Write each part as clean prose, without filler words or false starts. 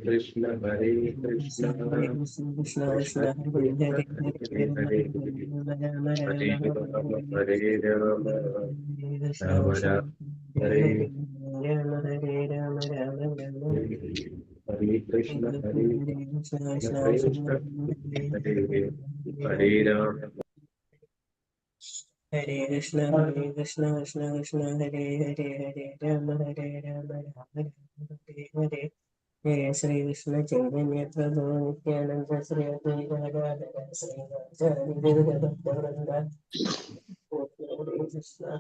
Krishna Hare Krishna Krishna Krishna Hare Rama Rama Rama Hare Hare Krishna Hare Krishna Hare Rama Hare Krishna Krishna Krishna Hare Hare Hare Rama Rama Hare Hare Hare Shri Krishna Chaitanya Prabhu Nityananda Shri Advaita Gadadara Shri Radharani Gadadara Hare Krishna.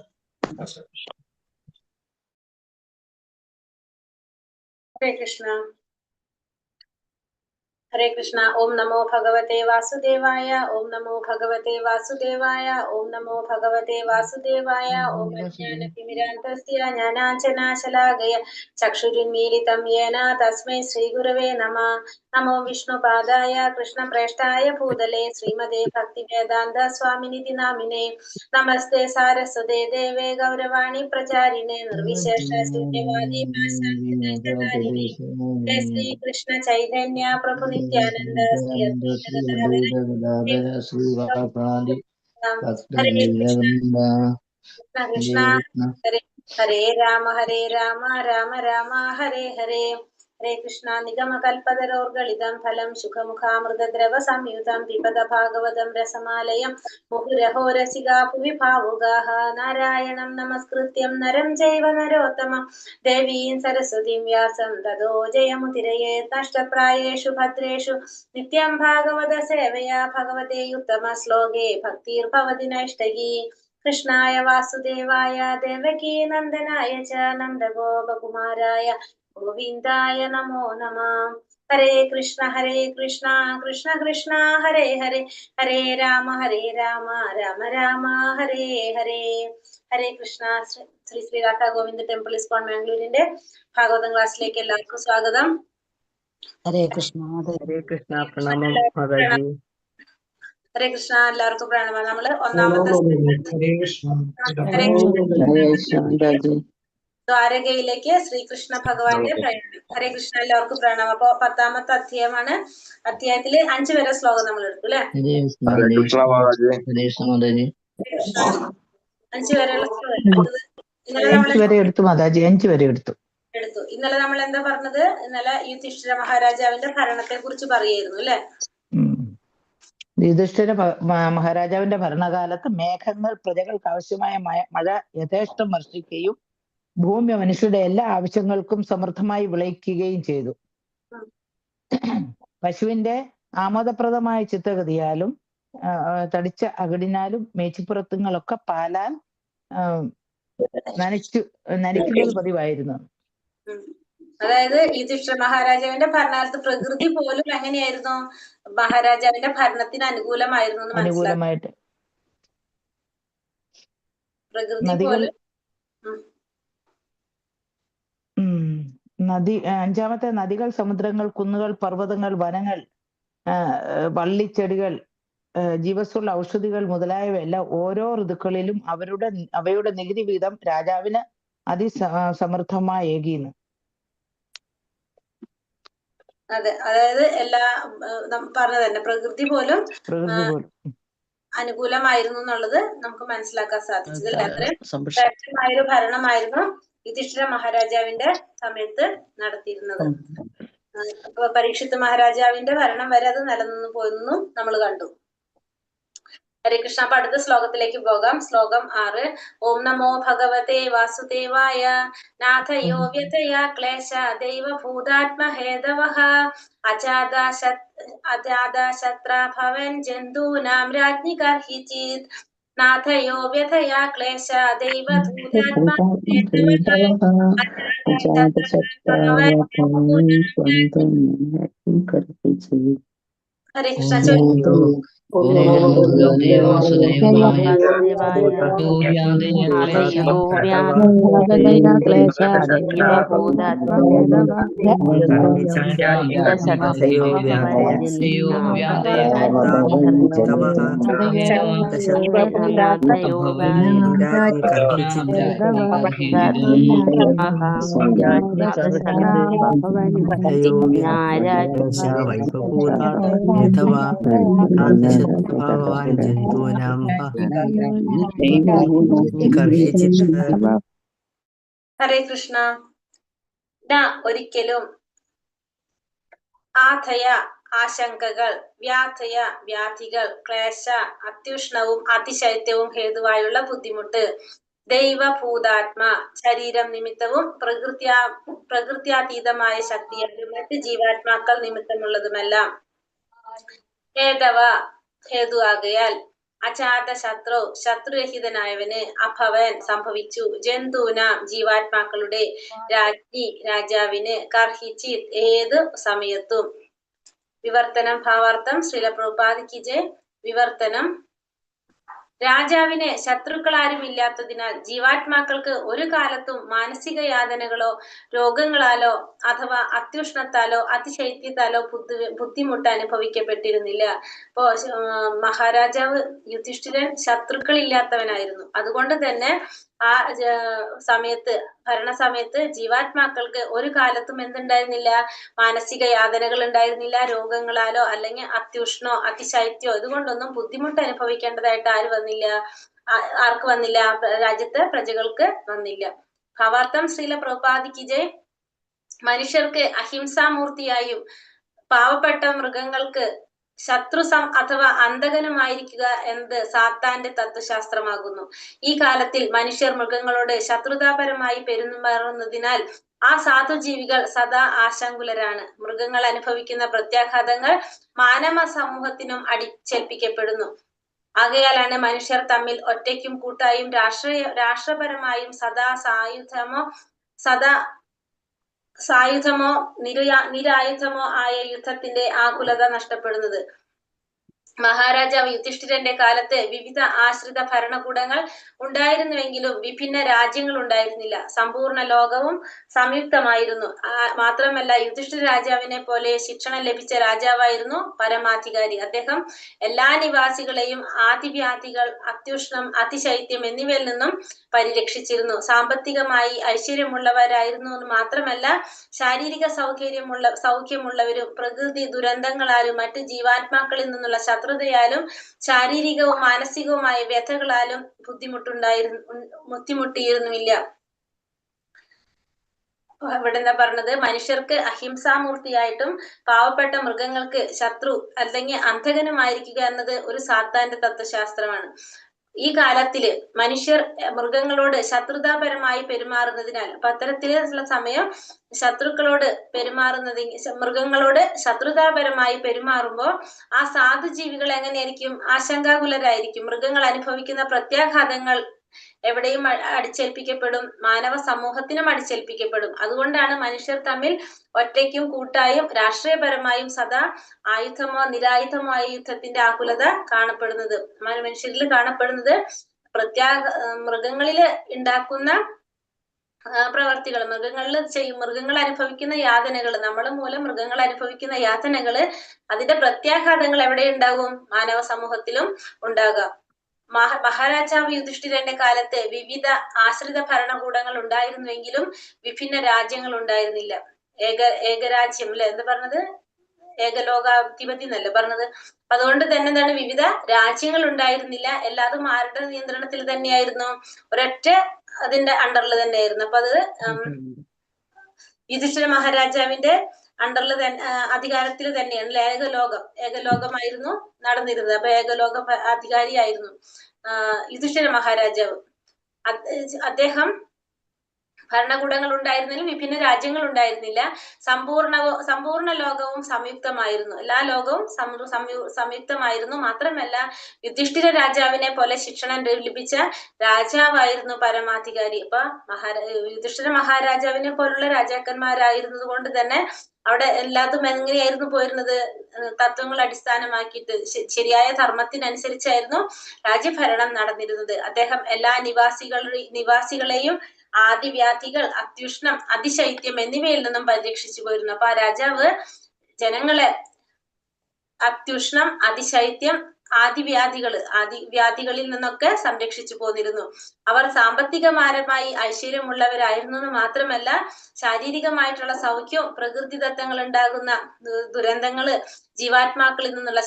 Hare Krishna. Hare Krishna. Om Namo Bhagavate Vasudevaya. Om Namo Bhagavate Vasudevaya. Om Namo Bhagavate Vasudevaya. Om Ajnanaतिमिरान्धस्य ज्ञानाञ्जनशलाकया चक्षुरुन्मीलितं येन तस्मै श्रीगुरवे नमः. नमो विष्णुपादाय कृष्णप्रेष्ठाय भूतले श्रीमते भक्तिवेदान्त स्वामिनिति नामिने. नमस्ते सारस्वते देवे गौरवाणी प्रचारिणे निर्विशेष शून्यवादी पाश्चात्यदेशतारिणे. जय श्री कृष्ण चैतन्य प्रभु नित्यानंद श्री अद्वैत गदाधर हरे कृष्ण कृष्ण कृष्ण हरे हरे राम राम राम हरे हरे. हरे कृष्ण. निगम कल्पतरोर्गलितं फलं सुखमुखामृतद्रव संयुतं पिबत भागवतं रसमालयं मुहुरहो रसिका भुवि भावुकाः. नारायणं नमस्कृत्यं नरं चैव नरोत्तमं देवीं सरस्वतीं व्यासं ततो जयमुदीरयेत्. नष्टप्रायेषु भद्रेषु नित्यं भागवत सेवया भगवते उत्तमश्लोके भक्तिर्भवति नैष्टगी. कृष्णाय वासुदेवाय देवकी नन्दनाय च नन्दगोपकुमाराय गोविन्दाय नमो नमः. हरे कृष्ण कृष्ण कृष्ण हरे हरे हरे राम राम राम हरे हरे. ഹരേ കൃഷ്ണ. ശ്രീ ശ്രീ രാധാ ഗോവിന്ദ് ടെമ്പിൾ ഇസ്കോൺ ബാംഗ്ലൂരിന്റെ ഭാഗവതം ക്ലാസ്സിലേക്ക് എല്ലാവർക്കും സ്വാഗതം. ഹരേ കൃഷ്ണ. ഹരേ കൃഷ്ണ. പ്രണാമം മാതാജി. ഹരേ കൃഷ്ണ. എല്ലാവർക്കും പ്രണാമം. നമ്മള് ഒന്നാമത്തെ ദ്വാരകയിലേക്ക് ശ്രീകൃഷ്ണ ഭഗവാന്റെ പ്രയാണം. ഹരേ കൃഷ്ണ. എല്ലാവർക്കും പ്രണാമം. അപ്പൊ 10ാമത്തെ അധ്യായമാണ്. അധ്യായത്തില് 5 വരെ ശ്ലോകം നമ്മൾ എടുത്തു അല്ലെ? 5 വരെയുള്ള ശ്ലോകം എടുത്തു. ഇന്നലെ നമ്മൾ എന്താ പറഞ്ഞത്? ഇന്നലെ യുധിഷ്ഠിര മഹാരാജാവിന്റെ ഭരണത്തെ കുറിച്ച് പറയായിരുന്നു അല്ലെ? യുധിഷ്ഠിര മഹാരാജാവിന്റെ ഭരണകാലത്ത് മേഘങ്ങൾ പ്രജകൾക്ക് ആവശ്യമായ മഴ യഥേഷ്ടം വർഷിക്കുകയും ഭൂമി മനുഷ്യരുടെ എല്ലാ ആവശ്യങ്ങൾക്കും സമൃദ്ധമായി വിളയിക്കുകയും ചെയ്തു. പശുവിന്റെ ആമോദപ്രദമായ ചിത്തഗതിയാലും തടിച്ച അകടിനാലും മേച്ചിപ്പുറത്തുങ്ങളൊക്കെ പാലാൽ നനയ്ക്കുന്നത് പതിവായിരുന്നു. അതായത് യുധിഷ്ഠിര മഹാരാജാവിന്റെ ഭരണകാലത്ത് പ്രകൃതി പോലും എങ്ങനെയായിരുന്നു? മഹാരാജാവിന്റെ ഭരണത്തിന് അനുകൂലമായിരുന്നു എന്ന് മനസ്സിലാക്കി. പ്രകൃതി പോലും അഞ്ചാമത്തെ നദികൾ, സമുദ്രങ്ങൾ, കുന്നുകൾ, പർവ്വതങ്ങൾ, വനങ്ങൾ, വള്ളിച്ചെടികൾ, ജീവസ്സുള്ള ഔഷധികൾ മുതലായവയെല്ലാം ഓരോ ഋതുക്കളിലും അവയുടെ നികുതി വീതം രാജാവിന് അതിസമൃദ്ധമായി ഏകീന്ന്. അതെ, അതായത് എല്ലാ പറഞ്ഞത് തന്നെ പ്രകൃതി പോലും അനുകൂലമായിരുന്നു എന്നുള്ളത് നമുക്ക് മനസ്സിലാക്കാൻ സാധിച്ചത്. അത്രയും ശ്രേഷ്ഠമായൊരു ഭരണമായിരുന്നു യുധിഷ്ഠിര മഹാരാജാവിന്റെ സമയത്ത് നടത്തിയിരുന്നത്. പരീക്ഷിത്ത് മഹാരാജാവിന്റെ ഭരണം വരെ അത് നിലനിന്നു പോയെന്നും നമ്മൾ കണ്ടു. ഹരേ കൃഷ്ണ. അപ്പൊ അടുത്ത ശ്ലോകത്തിലേക്ക് പോകാം. ശ്ലോകം 6. ഓം നമോ ഭഗവതേ വാസുദേവായ നാഥയോ വ്യഥയാ ക്ലേശ ദൈവഭൂതാത്മഹേതവഃ അജാതശത്ര ഭവൻ ജന്തൂനാം രാജ്ഞി കർഹിചിത് നാഥയോ വ്യഥയാ ക്ലേശ ഹരേ കൃഷ്ണ. ഓം ഭഗവതേ വാസുദേവായ ഹരേ കൃഷ്ണ. ഒരിക്കലും ആധയ ആശങ്കകൾ, വ്യാധയ വ്യാധികൾ, ക്ലേശ അത്യുഷ്ണവും അതിശൈത്യവും ഹേതുവായുള്ള ബുദ്ധിമുട്ട്, ദൈവഭൂതാത്മ ശരീരം നിമിത്തവും പ്രകൃത്യാതീതമായ ശക്തിയാലും മറ്റ് ജീവാത്മാക്കൾ നിമിത്തമുള്ളതുമെല്ലാം, ഹേതവ ഹേതുവാകയാൽ, അജാത ശത്രു ശത്രുരഹിതനായവന്, അഭവൻ സംഭവിച്ചു, ജന്തൂനാം ജീവാത്മാക്കളുടെ രാജ്ഞി രാജാവിന്, കർഹിച്ചിത് ഏത് സമയത്തും. വിവർത്തനം ഭാവാർത്ഥം. ശ്രീല പ്രഭുപാദ് കി ജയ്. വിവർത്തനം: രാജാവിന് ശത്രുക്കളാരും ഇല്ലാത്തതിനാൽ ജീവാത്മാക്കൾക്ക് ഒരു കാലത്തും മാനസിക യാതനകളോ രോഗങ്ങളാലോ അഥവാ അത്യുഷ്ണത്താലോ അതിശൈത്യത്താലോ ബുദ്ധിമുട്ട് അനുഭവിക്കപ്പെട്ടിരുന്നില്ല. ഇപ്പോ മഹാരാജാവ് യുധിഷ്ഠിരൻ ശത്രുക്കൾ ഇല്ലാത്തവനായിരുന്നു. അതുകൊണ്ട് തന്നെ ആ സമയത്ത്, ഭരണസമയത്ത് ജീവാത്മാക്കൾക്ക് ഒരു കാലത്തും എന്തുണ്ടായിരുന്നില്ല? മാനസിക യാതനകൾ ഉണ്ടായിരുന്നില്ല. രോഗങ്ങളാലോ അല്ലെങ്കിൽ അത്യുഷ്ണോ അതിശൈത്യോ ഇതുകൊണ്ടൊന്നും ബുദ്ധിമുട്ട് അനുഭവിക്കേണ്ടതായിട്ട് ആർക്ക് വന്നില്ല? രാജ്യത്തെ പ്രജകൾക്ക് വന്നില്ല. ഭാവാർത്ഥം. ശ്രീല പ്രഭുപാദ് കി ജയ്. മനുഷ്യർക്ക് അഹിംസാമൂർത്തിയായും പാവപ്പെട്ട മൃഗങ്ങൾക്ക് അഥവാ അന്തകനുമായിരിക്കുക എന്നത് സാത്താന്റെ തത്വശാസ്ത്രമാകുന്നു. ഈ കാലത്തിൽ മനുഷ്യർ മൃഗങ്ങളോട് ശത്രുതാപരമായി പെരുമാറുന്നതിനാൽ ആ സാധുജീവികൾ സദാ ആശങ്കുലരാണ്. മൃഗങ്ങൾ അനുഭവിക്കുന്ന പ്രത്യാഘാതങ്ങൾ മാനവ സമൂഹത്തിനും അടിച്ചേൽപ്പിക്കപ്പെടുന്നു. ആകയാലാണ് മനുഷ്യർ തമ്മിൽ ഒറ്റയ്ക്കും കൂട്ടായും രാഷ്ട്രപരമായും സായുധമോ നിരായുധമോ ആയ യുദ്ധത്തിന്റെ ആകുലത നഷ്ടപ്പെടുന്നത്. മഹാരാജാവ് യുധിഷ്ഠിരന്റെ കാലത്ത് വിവിധ ആശ്രിത ഭരണകൂടങ്ങൾ ഉണ്ടായിരുന്നുവെങ്കിലും വിഭിന്ന രാജ്യങ്ങൾ ഉണ്ടായിരുന്നില്ല. സമ്പൂർണ്ണ ലോകവും സംയുക്തമായിരുന്നു. മാത്രമല്ല യുധിഷ്ഠിര രാജാവിനെ പോലെ ശിക്ഷണം ലഭിച്ച രാജാവായിരുന്നു പരമാധികാരി. അദ്ദേഹം എല്ലാ നിവാസികളെയും ആദിവ്യാധികൾ, അത്യുഷ്ണം, അതിശൈത്യം എന്നിവയിൽ നിന്നും പരിരക്ഷിച്ചിരുന്നു. സാമ്പത്തികമായി ഐശ്വര്യമുള്ളവരായിരുന്നു എന്ന് മാത്രമല്ല, ശാരീരിക സൗഖ്യമുള്ളവരും പ്രകൃതി ദുരന്തങ്ങളാലും മറ്റ് ജീവാത്മാക്കളിൽ നിന്നുള്ള ശത്രുതയാലും ശാരീരികവും മാനസികവുമായ വ്യഥകളാലും ബുദ്ധിമുട്ടിയിരുന്നില്ല. ഇവിടെ എന്താ പറഞ്ഞത്? മനുഷ്യർക്ക് അഹിംസാമൂർത്തിയായിട്ടും പാവപ്പെട്ട മൃഗങ്ങൾക്ക് ശത്രു അല്ലെങ്കിൽ അന്ധകനുമായിരിക്കുക എന്നത് ഒരു സാത്താന്റെ തത്വശാസ്ത്രമാണ്. ഈ കാലത്തില് മനുഷ്യർ മൃഗങ്ങളോട് ശത്രുതാപരമായി പെരുമാറുന്നതിനാൽ, അപ്പൊ അത്തരത്തിലുള്ള സമയം മൃഗങ്ങളോട് ശത്രുതാപരമായി പെരുമാറുമ്പോ ആ സാധുജീവികൾ എങ്ങനെയായിരിക്കും? ആശങ്കാകുലരായിരിക്കും. മൃഗങ്ങൾ അനുഭവിക്കുന്ന പ്രത്യാഘാതങ്ങൾ എവിടെയും അടിച്ചേൽപ്പിക്കപ്പെടും, മാനവ സമൂഹത്തിനും അടിച്ചേൽപ്പിക്കപ്പെടും. അതുകൊണ്ടാണ് മനുഷ്യർ തമ്മിൽ ഒറ്റയ്ക്കും കൂട്ടായും രാഷ്ട്രീയപരമായും സദാ ആയുധമോ നിരായുധമോ ആയ യുദ്ധത്തിന്റെ ആകുലത കാണപ്പെടുന്നത്. മനുഷ്യരിൽ കാണപ്പെടുന്നത് മൃഗങ്ങളില് ഉണ്ടാക്കുന്ന പ്രവർത്തികൾ, മൃഗങ്ങൾ അനുഭവിക്കുന്ന യാതനകൾ, നമ്മൾ മൂലം മൃഗങ്ങൾ അനുഭവിക്കുന്ന യാതനകള്, അതിന്റെ പ്രത്യാഘാതങ്ങൾ എവിടെ ഉണ്ടാകും? മാനവ സമൂഹത്തിലും ഉണ്ടാകാം. മഹാരാജാവ് യുധിഷ്ഠിരന്റെ കാലത്ത് വിവിധ ആശ്രിത ഭരണകൂടങ്ങൾ ഉണ്ടായിരുന്നുവെങ്കിലും വിഭിന്ന രാജ്യങ്ങൾ ഉണ്ടായിരുന്നില്ല. ഏകരാജ്യം അല്ലെ എന്ത് പറഞ്ഞത്? ഏകലോകാധിപതി എന്നല്ല പറഞ്ഞത്. അതുകൊണ്ട് തന്നെ എന്താണ്? വിവിധ രാജ്യങ്ങൾ ഉണ്ടായിരുന്നില്ല. എല്ലാതും ആരുടെ നിയന്ത്രണത്തിൽ തന്നെയായിരുന്നു? ഒരൊറ്റ അതിന്റെ അണ്ടറിൽ തന്നെയായിരുന്നു. അപ്പൊ അത് യുധിഷ്ഠിര മഹാരാജാവിന്റെ അണ്ടറിൽ അധികാരത്തിൽ തന്നെയാണ്. ഏകലോകമായിരുന്നു നടന്നിരുന്നത്. അപ്പൊ ഏകലോക അധികാരിയായിരുന്നു യുധിഷ്ഠിര മഹാരാജാവ്. അദ്ദേഹം ഭരണകൂടങ്ങൾ ഉണ്ടായിരുന്നാലും വിഭിന്ന രാജ്യങ്ങൾ ഉണ്ടായിരുന്നില്ല. സമ്പൂർണ്ണ ലോകവും സംയുക്തമായിരുന്നു. എല്ലാ ലോകവും സംയുക്തമായിരുന്നു. മാത്രമല്ല യുധിഷ്ഠിര രാജാവിനെ പോലെ ശിക്ഷണം ലഭിച്ച രാജാവായിരുന്നു പരമാധികാരി. അപ്പൊ യുധിഷ്ഠിര മഹാരാജാവിനെ പോലുള്ള രാജാക്കന്മാരായിരുന്നത് കൊണ്ട് തന്നെ അവിടെ എല്ലാതും എങ്ങനെയായിരുന്നു പോയിരുന്നത്? തത്വങ്ങൾ അടിസ്ഥാനമാക്കിയിട്ട് ശരിയായ ധർമ്മത്തിനനുസരിച്ചായിരുന്നു രാജ്യഭരണം നടന്നിരുന്നത്. അദ്ദേഹം എല്ലാ നിവാസികളെയും ആദിവ്യാധികൾ, അത്യുഷ്ണം, അതിശൈത്യം എന്നിവയിൽ നിന്നും പരിരക്ഷിച്ചു പോയിരുന്നു. അപ്പൊ ആ രാജാവ് ജനങ്ങളെ അത്യുഷ്ണം, അതിശൈത്യം, ആദിവ്യാധികളിൽ നിന്നൊക്കെ സംരക്ഷിച്ചു പോന്നിരുന്നു. അവർ സാമ്പത്തികപരമായി ഐശ്വര്യമുള്ളവരായിരുന്നു എന്ന് മാത്രമല്ല, ശാരീരികമായിട്ടുള്ള സൗഖ്യവും പ്രകൃതിദത്തങ്ങൾ ഉണ്ടാകുന്ന ദുരന്തങ്ങള്, ജീവാത്മാക്കളിൽ നിന്നുള്ള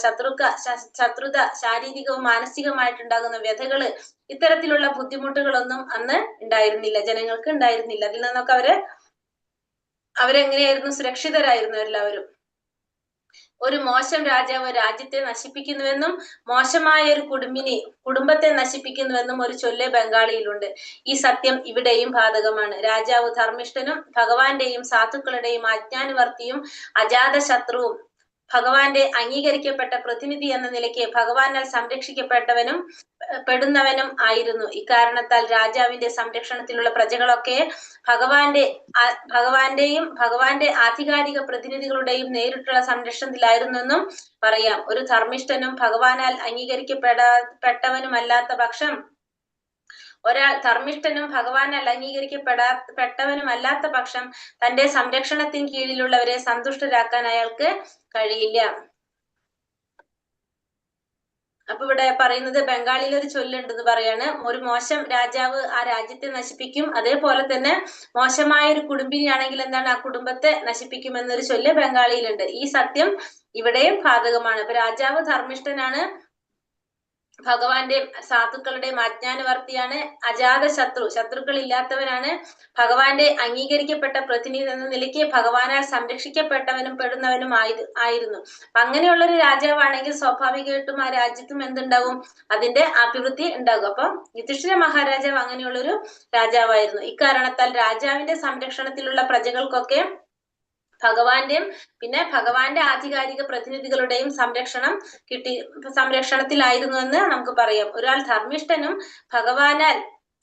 ശത്രുത, ശാരീരികവും മാനസികമായിട്ടുണ്ടാകുന്ന വ്യഥകള്, ഇത്തരത്തിലുള്ള ബുദ്ധിമുട്ടുകളൊന്നും അന്ന് ഉണ്ടായിരുന്നില്ല, ജനങ്ങൾക്ക് ഉണ്ടായിരുന്നില്ല. അതിൽ നിന്നൊക്കെ അവരെങ്ങനെയായിരുന്നു? സുരക്ഷിതരായിരുന്നു എല്ലാവരും. ഒരു മോശം രാജാവ് രാജ്യത്തെ നശിപ്പിക്കുന്നുവെന്നും മോശമായ ഒരു കുടുംബത്തെ നശിപ്പിക്കുന്നുവെന്നും ഒരു ചൊല്ല് ബംഗാളിയിലുണ്ട്. ഈ സത്യം ഇവിടെയും ബാധകമാണ്. രാജാവ് ധർമ്മിഷ്ഠനും ഭഗവാന്റെയും സാധുക്കളുടെയും ആജ്ഞാനുവർത്തിയും അജാത ശത്രുവും ഭഗവാന്റെ അംഗീകരിക്കപ്പെട്ട പ്രതിനിധി എന്ന നിലയ്ക്ക് ഭഗവാനാൽ പെടുന്നവനും ആയിരുന്നു. ഇക്കാരണത്താൽ രാജാവിന്റെ സംരക്ഷണത്തിലുള്ള പ്രജകളൊക്കെ ഭഗവാന്റെയും ഭഗവാന്റെ ആധികാരിക പ്രതിനിധികളുടെയും നേരിട്ടുള്ള സംരക്ഷണത്തിലായിരുന്നെന്നും പറയാം. ഒരു ധർമ്മിഷ്ഠനും ഭഗവാനാൽ അംഗീകരിക്കപ്പെട്ടവനുമല്ലാത്ത പക്ഷം തന്റെ സംരക്ഷണത്തിന് കീഴിലുള്ളവരെ സന്തുഷ്ടരാക്കാൻ അയാൾക്ക് കഴിയില്ല. അപ്പൊ ഇവിടെ പറയുന്നത് ബംഗാളിൽ ഒരു ചൊല്ലുണ്ടെന്ന് പറയാണ്. ഒരു മോശം രാജാവ് ആ രാജ്യത്തെ നശിപ്പിക്കും, അതേപോലെ തന്നെ മോശമായ ഒരു കുടുംബിനിയാണെങ്കിൽ എന്താണ്, ആ കുടുംബത്തെ നശിപ്പിക്കും എന്നൊരു ചൊല്ല് ബംഗാളിയിലുണ്ട്. ഈ സത്യം ഇവിടെയും ബാധകമാണ്. അപ്പൊ രാജാവ് ധർമ്മിഷ്ഠനാണ്, ഭഗവാന്റെ സാധുക്കളുടെയും ആജ്ഞാനുവർത്തിയാണ്, അജാത ശത്രുക്കൾ ഇല്ലാത്തവനാണ്, ഭഗവാന്റെ അംഗീകരിക്കപ്പെട്ട പ്രതിനിധി എന്ന നിലയ്ക്ക് ഭഗവാനാൽ സംരക്ഷിക്കപ്പെട്ടവനും പെടുന്നവനും ആയിരുന്നു. അങ്ങനെയുള്ള ഒരു രാജാവാണെങ്കിൽ സ്വാഭാവികമായിട്ടും ആ രാജ്യത്തും എന്തുണ്ടാവും? അതിന്റെ അഭിവൃദ്ധി ഉണ്ടാകും. അപ്പം യുധിഷ്ഠിര മഹാരാജാവ് അങ്ങനെയുള്ളൊരു രാജാവായിരുന്നു. ഇക്കാരണത്താൽ രാജാവിന്റെ സംരക്ഷണത്തിലുള്ള പ്രജകൾക്കൊക്കെ ഭഗവാന്റെയും പിന്നെ ഭഗവാന്റെ ആധികാരിക പ്രതിനിധികളുടെയും സംരക്ഷണത്തിലായിരുന്നു എന്ന് നമുക്ക് പറയാം. ഒരാൾ ധർമ്മിഷ്ഠനും ഭഗവാനാൽ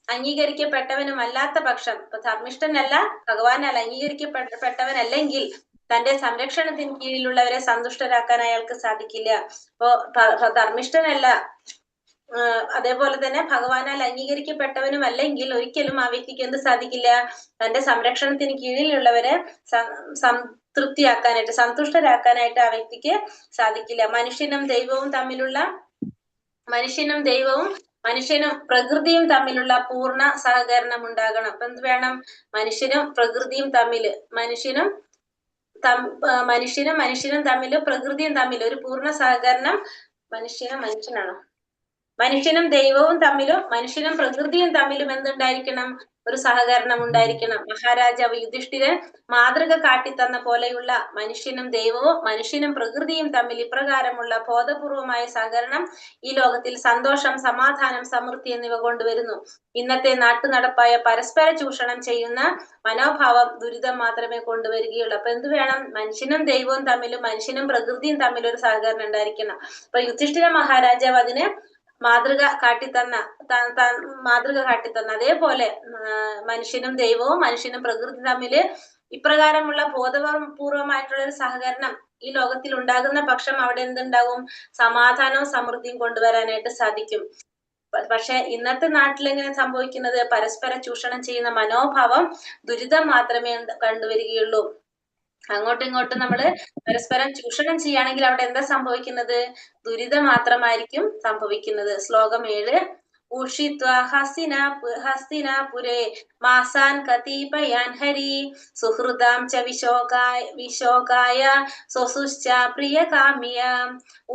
അംഗീകരിക്കപ്പെട്ടവനുമല്ലാത്ത പക്ഷം, ഇപ്പൊ ധർമ്മിഷ്ഠനല്ല, ഭഗവാനാൽ അംഗീകരിക്കപ്പെട്ടവനല്ലെങ്കിൽ തന്റെ സംരക്ഷണത്തിന് കീഴിലുള്ളവരെ സന്തുഷ്ടരാക്കാൻ അയാൾക്ക് സാധിക്കില്ല. ഇപ്പോ ധർമ്മിഷ്ഠനല്ല, അതേപോലെ തന്നെ ഭഗവാനാൽ അംഗീകരിക്കപ്പെട്ടവനും അല്ലെങ്കിൽ ഒരിക്കലും ആ വ്യക്തിക്ക് എന്ത് സാധിക്കില്ല? തന്റെ സംരക്ഷണത്തിന് കീഴിലുള്ളവരെ സന്തുഷ്ടരാക്കാനായിട്ട് ആ വ്യക്തിക്ക് സാധിക്കില്ല. മനുഷ്യനും പ്രകൃതിയും തമ്മിലുള്ള പൂർണ്ണ സഹകരണം ഉണ്ടാകണം. അപ്പൊ എന്ത് വേണം? മനുഷ്യനും പ്രകൃതിയും തമ്മിൽ ഒരു പൂർണ്ണ സഹകരണം. മനുഷ്യനും ദൈവവും തമ്മിലും മനുഷ്യനും പ്രകൃതിയും തമ്മിലും എന്തുണ്ടായിരിക്കണം? ഒരു സഹകരണം ഉണ്ടായിരിക്കണം. മഹാരാജാവ് യുധിഷ്ഠിരൻ മാതൃക കാട്ടിത്തന്ന പോലെയുള്ള മനുഷ്യനും ദൈവവും മനുഷ്യനും പ്രകൃതിയും തമ്മിൽ ഇപ്രകാരമുള്ള ബോധപൂർവമായ സഹകരണം ഈ ലോകത്തിൽ സന്തോഷം, സമാധാനം, സമൃദ്ധി എന്നിവ കൊണ്ടുവരുന്നു. ഇന്നത്തെ നാട്ടുനടപ്പായ പരസ്പര ചൂഷണം ചെയ്യുന്ന മനോഭാവം ദുരിതം മാത്രമേ കൊണ്ടുവരികയുള്ളൂ. അപ്പൊ എന്ത് വേണം? മനുഷ്യനും ദൈവവും തമ്മിലും മനുഷ്യനും പ്രകൃതിയും തമ്മിൽ ഒരു സഹകരണം ഉണ്ടായിരിക്കണം. അപ്പൊ യുധിഷ്ഠിര മഹാരാജാവ് അതിന് മാതൃക കാട്ടിത്തന്ന. അതേപോലെ മനുഷ്യനും ദൈവവും മനുഷ്യനും പ്രകൃതി തമ്മില് ഇപ്രകാരമുള്ള ബോധപൂർവമായിട്ടുള്ള ഒരു സഹകരണം ഈ ലോകത്തിൽ ഉണ്ടാകുന്ന പക്ഷം അവിടെ എന്തുണ്ടാവും? സമാധാനവും സമൃദ്ധിയും കൊണ്ടുവരാനായിട്ട് സാധിക്കും. പക്ഷെ ഇന്നത്തെ നാട്ടിൽ എങ്ങനെ സംഭവിക്കുന്നത്? പരസ്പര ചൂഷണം ചെയ്യുന്ന മനോഭാവം ദുരിതം മാത്രമേ കണ്ടുവരികയുള്ളൂ. അങ്ങോട്ടും ഇങ്ങോട്ടും നമ്മള് പരസ്പരം ചൂഷണം ചെയ്യുകയാണെങ്കിൽ അവിടെ എന്താ സംഭവിക്കുന്നത്? ദുരിതം മാത്രമായിരിക്കും സംഭവിക്കുന്നത്. ശ്ലോകം 7. ഉഷിത്വാ ഹസ്തിനാപുരേ മാസാൻ കതിപയാൻ ഹരി സുഹൃദാം ച വിശോകായ സ്വസുശ്ച പ്രിയകാമ്യ.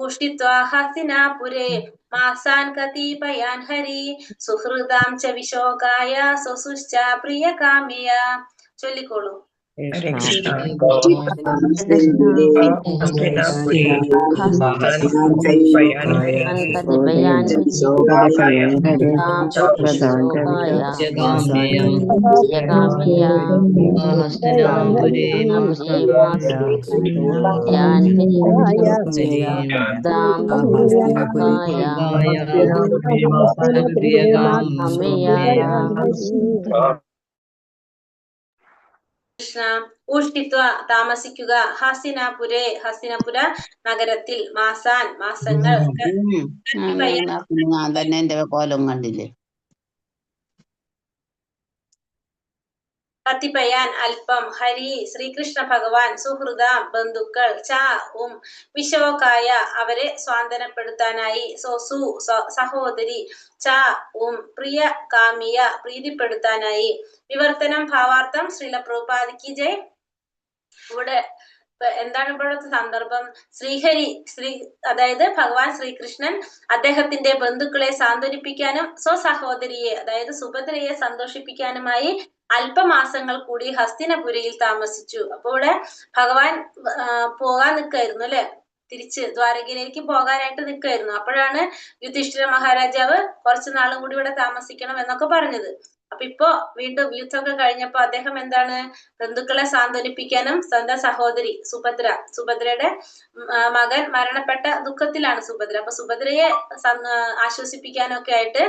ഉഷിത്വാ ഹസ്തിനാപുരേ മാസാൻ കതിപയാൻ ഹരി സുഹൃദാം ച വിശോകായ സ്വസുശ്ച പ്രിയകാമ്യ. ചൊല്ലിക്കോളൂ. കൃഷ്ണ. ഊഷ്ടിത്വ താമസിക്കുക. ഹസ്തിനപുര നഗരത്തിൽ. മാസാൻ മാസങ്ങൾ. ഞാൻ തന്നെ എന്റെ കോലം കണ്ടില്ലേ. കത്തിപ്പയാൻ അല്പം. ഹരി ശ്രീകൃഷ്ണ ഭഗവാൻ. സുഹൃദ ബന്ധുക്കൾ. വിശോകായ അവരെ സ്വാന്തനപ്പെടുത്താനായി. സോസു സഹോദരി. പ്രിയ കാമിയ പ്രീതിപ്പെടുത്താനായി. വിവർത്തനം ഭാവാർത്ഥം. ശ്രീല പ്രഭുപാദിക്ക് ജയ്. ഇവിടെ എന്താണ് ഇപ്പോഴത്തെ സന്ദർഭം? അതായത് ഭഗവാൻ ശ്രീകൃഷ്ണൻ അദ്ദേഹത്തിന്റെ ബന്ധുക്കളെ സാന്ത്വനിപ്പിക്കാനും സ്വസഹോദരിയെ അതായത് സുഭദ്രയെ സന്തോഷിപ്പിക്കാനുമായി അല്പമാസങ്ങൾ കൂടി ഹസ്തിനപുരിയിൽ താമസിച്ചു. അപ്പൊ ഇവിടെ ഭഗവാൻ പോകാൻ നിൽക്കായിരുന്നു അല്ലെ, തിരിച്ച് ദ്വാരകയിലേക്ക് പോകാനായിട്ട് നിൽക്കായിരുന്നു. അപ്പോഴാണ് യുധിഷ്ഠിര മഹാരാജാവ് കുറച്ചു നാളും കൂടി ഇവിടെ താമസിക്കണം എന്നൊക്കെ പറഞ്ഞത്. അപ്പൊ ഇപ്പോ വീണ്ടും യുദ്ധമൊക്കെ കഴിഞ്ഞപ്പോ അദ്ദേഹം എന്താണ്, ബന്ധുക്കളെ സാന്ത്വനിപ്പിക്കാനും സ്വന്തം സഹോദരി സുഭദ്രയുടെ മകൻ മരണപ്പെട്ട ദുഃഖത്തിലാണ് സുഭദ്ര. അപ്പൊ സുഭദ്രയെ ആശ്വസിപ്പിക്കാനും ഒക്കെ ആയിട്ട്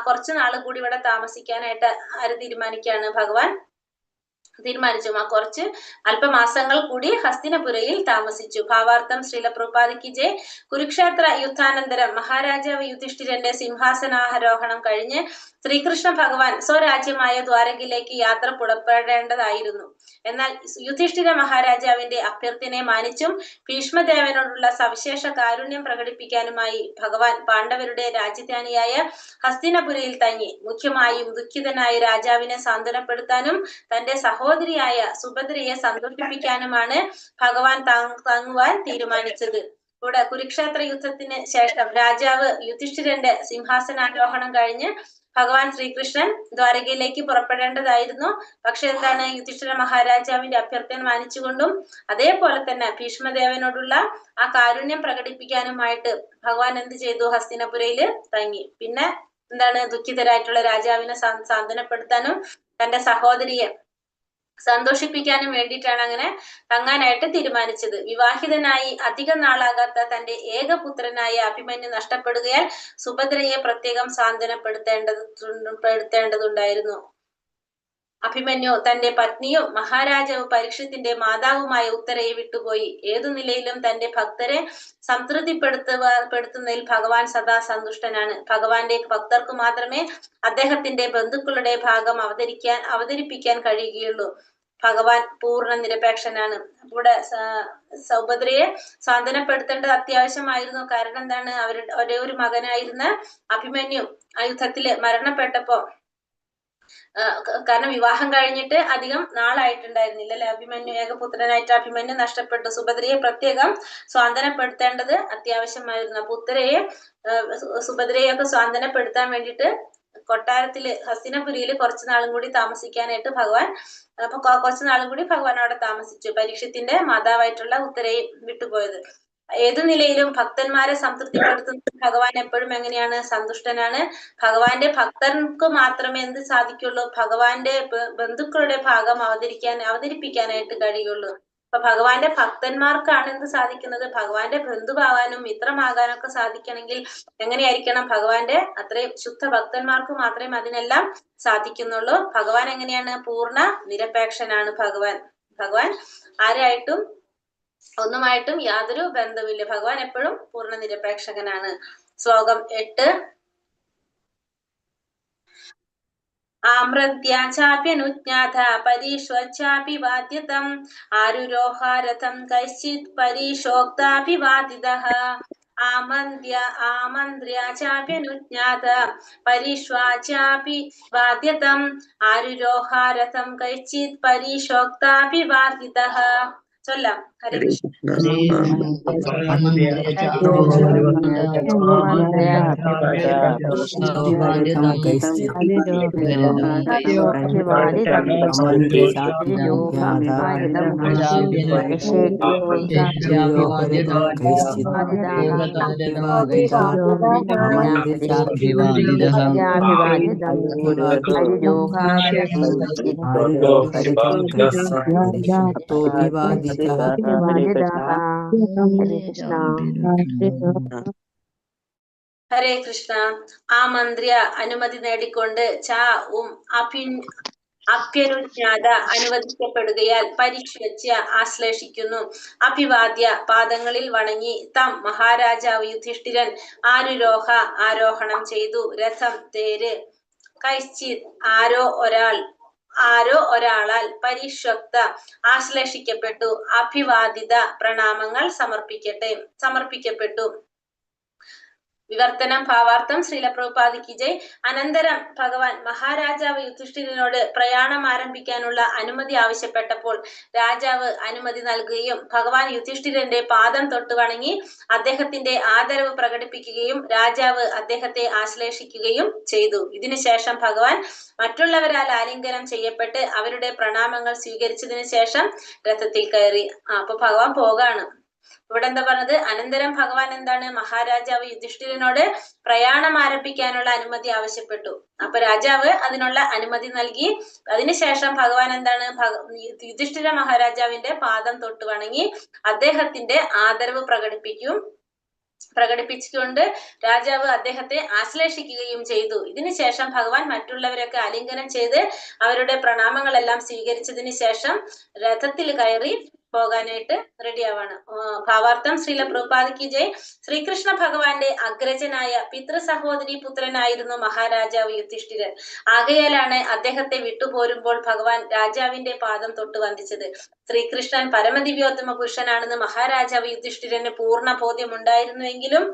കുറച്ചു നാൾ കൂടി ഇവിടെ താമസിക്കാനായിട്ട് ആര് തീരുമാനിക്കുകയാണ്? ഭഗവാൻ തീരുമാനിച്ചു. കുറച്ച് അല്പമാസങ്ങൾ കൂടി ഹസ്തിനപുരയിൽ താമസിച്ചു. ഭാവാർത്ഥം ശ്രീല പ്രഭുപാദിക്ക് ജയ്. കുരുക്ഷേത്ര യുദ്ധാനന്തരം മഹാരാജാവ് യുധിഷ്ഠിരന്റെ സിംഹാസനാരോഹണം കഴിഞ്ഞ് ശ്രീകൃഷ്ണ ഭഗവാൻ സ്വരാജ്യമായ ദ്വാരകയിലേക്ക് യാത്ര പുറപ്പെടേണ്ടതായിരുന്നു. എന്നാൽ യുധിഷ്ഠിര മഹാരാജാവിന്റെ അഭ്യർത്ഥനയെ മാനിച്ചും ഭീഷ്മദേവനോടുള്ള സവിശേഷ കാരുണ്യം പ്രകടിപ്പിക്കാനുമായി ഭഗവാൻ പാണ്ഡവരുടെ രാജധാനിയായ ഹസ്തിനപുരയിൽ തങ്ങി. മുഖ്യമായും ദുഃഖിതനായ രാജാവിനെ സാന്ത്വനപ്പെടുത്താനും തന്റെ സഹോദരിയായ സുഭദ്രയെ സന്തോഷിപ്പിക്കാനുമാണ് ഭഗവാൻ തങ്ങുവാൻ തീരുമാനിച്ചത്. ഇവിടെ കുരുക്ഷേത്ര യുദ്ധത്തിന് ശേഷം രാജാവ് യുധിഷ്ഠിരന്റെ സിംഹാസനാരോഹണം കഴിഞ്ഞ് ഭഗവാൻ ശ്രീകൃഷ്ണൻ ദ്വാരകയിലേക്ക് പുറപ്പെടേണ്ടതായിരുന്നു. പക്ഷെ എന്താണ്, യുധിഷ്ഠിര മഹാരാജാവിന്റെ അഭ്യർത്ഥന മാനിച്ചുകൊണ്ടും അതേപോലെ തന്നെ ഭീഷ്മദേവനോടുള്ള ആ കാരുണ്യം പ്രകടിപ്പിക്കാനുമായിട്ട് ഭഗവാൻ എന്ത് ചെയ്തു? ഹസ്തിനപുരയില് തങ്ങി. പിന്നെ എന്താണ്, ദുഃഖിതരായിട്ടുള്ള രാജാവിനെ സാന്ത്വനപ്പെടുത്താനും തന്റെ സഹോദരിയെ സന്തോഷിപ്പിക്കാനും വേണ്ടിയിട്ടാണ് അങ്ങനെ തങ്ങാനായിട്ട് തീരുമാനിച്ചത്. വിവാഹിതനായി അധികം നാളാകാത്ത തന്റെ ഏകപുത്രനായ അഭിമന്യു നഷ്ടപ്പെടുകയാൽ സുഭദ്രയെ പ്രത്യേകം സാന്ത്വനപ്പെടുത്തേണ്ടതുണ്ടായിരുന്നു. അഭിമന്യു തന്റെ പത്നിയും മഹാരാജാവ് പരീക്ഷത്തിന്റെ മാതാവുമായ ഉത്തരയെ വിട്ടുപോയി. ഏതു നിലയിലും തന്റെ ഭക്തരെ സംതൃപ്തിപ്പെടുത്തുന്നതിൽ ഭഗവാൻ സദാ സന്തുഷ്ടനാണ്. ഭഗവാന്റെ ഭക്തർക്ക് മാത്രമേ അദ്ദേഹത്തിന്റെ ബന്ധുക്കളുടെ ഭാഗം അവതരിപ്പിക്കാൻ കഴിയുകയുള്ളൂ. ഭഗവാൻ പൂർണ്ണ നിരപേക്ഷനാണ്. ഇവിടെ സുഭദ്രയെ സാന്ത്വനപ്പെടുത്തേണ്ടത് അത്യാവശ്യമായിരുന്നു. കാരണം എന്താണ്, ഒരേ ഒരു മകനായിരുന്ന അഭിമന്യു ആ യുദ്ധത്തില് മരണപ്പെട്ടപ്പോ, കാരണം വിവാഹം കഴിഞ്ഞിട്ട് അധികം നാളായിട്ടുണ്ടായിരുന്നില്ല അല്ലെ, അഭിമന്യു ഏകപുത്രനായിട്ട് അഭിമന്യു നഷ്ടപ്പെട്ടു. സുഭദ്രയെ പ്രത്യേകം സ്വാന്തനപ്പെടുത്തേണ്ടത് അത്യാവശ്യമായിരുന്നു. അപ്പൊ സുഭദ്രയൊക്കെ സ്വാന്തനപ്പെടുത്താൻ വേണ്ടിയിട്ട് കൊട്ടാരത്തില് ഹസ്തിനപുരിയിൽ കുറച്ചു നാളും കൂടി താമസിക്കാനായിട്ട് ഭഗവാൻ അവിടെ താമസിച്ചു. പരീക്ഷത്തിന്റെ മാതാവായിട്ടുള്ള ഉത്തരയെ വിട്ടുപോയത്. ഏതു നിലയിലും ഭക്തന്മാരെ സംതൃപ്തിപ്പെടുത്തുന്ന ഭഗവാൻ എപ്പോഴും എങ്ങനെയാണ്? സന്തുഷ്ടനാണ്. ഭഗവാന്റെ ഭക്തർക്ക് മാത്രമേ എന്ത് സാധിക്കുള്ളൂ? ഭഗവാന്റെ ബന്ധുക്കളുടെ ഭാഗം അവതരിപ്പിക്കാനായിട്ട് കഴിയുള്ളൂ. അപ്പൊ ഭഗവാന്റെ ഭക്തന്മാർക്കാണ് എന്ത് സാധിക്കുന്നത്? ഭഗവാന്റെ ബന്ധുവാകാനും മിത്രമാകാനും ഒക്കെ സാധിക്കണമെങ്കിൽ എങ്ങനെയായിരിക്കണം? ഭഗവാന്റെ അത്രയും ശുദ്ധ ഭക്തന്മാർക്ക് മാത്രമേ അതിനെല്ലാം സാധിക്കുന്നുള്ളൂ. ഭഗവാൻ എങ്ങനെയാണ്? പൂർണ്ണ നിരപേക്ഷനാണ്. ഭഗവാൻ ആരായിട്ടും ഒന്നുമായിട്ടും യാതൊരു ബന്ധവുമില്ല. ഭഗവാൻ എപ്പോഴും പൂർണ്ണ നിരപേക്ഷകനാണ്. ശ്ലോകം 8. ആമ്രദ്യാചാപ്യനുജ്ഞാത പരീഷ്വച്ചാപി വാദ്യതം ആരുരോഹാരഥം കൈശ്ചിത് പരീഷോക്താപി വാദിതഃ. ആമന്ത്ര്യാചാപ്യനുജ്ഞാത പരീഷ്വാചാപി വാദ്യതം ആരുരോഹാരഥം കൈശ്ചിത് പരീഷോക്താപി വാദിതഃ. ചൊല്ലാം. ഹരേ കൃഷ്ണ. ഹരേ കൃഷ്ണ. ആമന്ത്ര്യ അനുമതി നേടിക്കൊണ്ട് അഭ്യനുജ്ഞാത അനുവദിക്കപ്പെടുകയാൽ പരിഷ്വച്യ ആശ്ലേഷിക്കുന്നു. അഭിവാദ്യ പാദങ്ങളിൽ വണങ്ങി തം മഹാരാജാവ് യുധിഷ്ഠിരൻ ആരുരോഹ ആരോഹണം ചെയ്തു. രഥം തേര് കൈശ്ചിത് ആരോ ഒരാളാൽ പരിഷ്വക്ത ആശ്ലേഷിക്കപ്പെട്ടു. അഭിവാദിത പ്രണാമങ്ങൾ സമർപ്പിക്കപ്പെട്ടു. വിവർത്തനം ഭാവാർത്ഥം. ശ്രീല പ്രഭുപാദിക്ക് ജയ്. അനന്തരം ഭഗവാൻ മഹാരാജാവ് യുധിഷ്ഠിരനോട് പ്രയാണം ആരംഭിക്കാനുള്ള അനുമതി ആവശ്യപ്പെട്ടപ്പോൾ രാജാവ് അനുമതി നൽകുകയും ഭഗവാൻ യുധിഷ്ഠിരന്റെ പാദം തൊട്ട് വണങ്ങി അദ്ദേഹത്തിന്റെ ആദരവ് പ്രകടിപ്പിക്കുകയും രാജാവ് അദ്ദേഹത്തെ ആശ്ലേഷിക്കുകയും ചെയ്തു. ഇതിനുശേഷം ഭഗവാൻ മറ്റുള്ളവരാൽ ആലിംഗനം ചെയ്യപ്പെട്ട് അവരുടെ പ്രണാമങ്ങൾ സ്വീകരിച്ചതിന് ശേഷം രഥത്തിൽ കയറി. അപ്പൊ ഭഗവാൻ പോകാണ്. ഇവിടെ എന്താ പറഞ്ഞത്? അനന്തരം ഭഗവാൻ എന്താണ് മഹാരാജാവ് യുധിഷ്ഠിരനോട് പ്രയാണം ആരംഭിക്കാനുള്ള അനുമതി ആവശ്യപ്പെട്ടു. അപ്പൊ രാജാവ് അതിനുള്ള അനുമതി നൽകി. അതിനുശേഷം ഭഗവാൻ എന്താണ് യുധിഷ്ഠിര മഹാരാജാവിന്റെ പാദം തൊട്ട് വണങ്ങി അദ്ദേഹത്തിന്റെ ആദരവ് പ്രകടിപ്പിച്ചുകൊണ്ട് രാജാവ് അദ്ദേഹത്തെ ആശ്ലേഷിക്കുകയും ചെയ്തു. ഇതിനുശേഷം ഭഗവാൻ മറ്റുള്ളവരൊക്കെ ആലിംഗനം ചെയ്ത് അവരുടെ പ്രണാമങ്ങളെല്ലാം സ്വീകരിച്ചതിന് ശേഷം രഥത്തിൽ കയറി പോകാനായിട്ട് റെഡിയാവാണ്. ഭാവാർത്ഥം. ശ്രീല പ്രഭുപാദിക്ക് ജയ്. ശ്രീകൃഷ്ണ ഭഗവാന്റെ അഗ്രജനായ പിതൃ സഹോദരി പുത്രനായിരുന്നു മഹാരാജാവ് യുധിഷ്ഠിരൻ. ആകയാലാണ് അദ്ദേഹത്തെ വിട്ടുപോരുമ്പോൾ ഭഗവാൻ രാജാവിന്റെ പാദം തൊട്ട് വന്ദിച്ചത്. ശ്രീകൃഷ്ണൻ പരമദിവ്യോത്തമ പുരുഷനാണെന്ന് മഹാരാജാവ് യുധിഷ്ഠിരന് പൂർണ്ണ ബോധ്യമുണ്ടായിരുന്നുവെങ്കിലും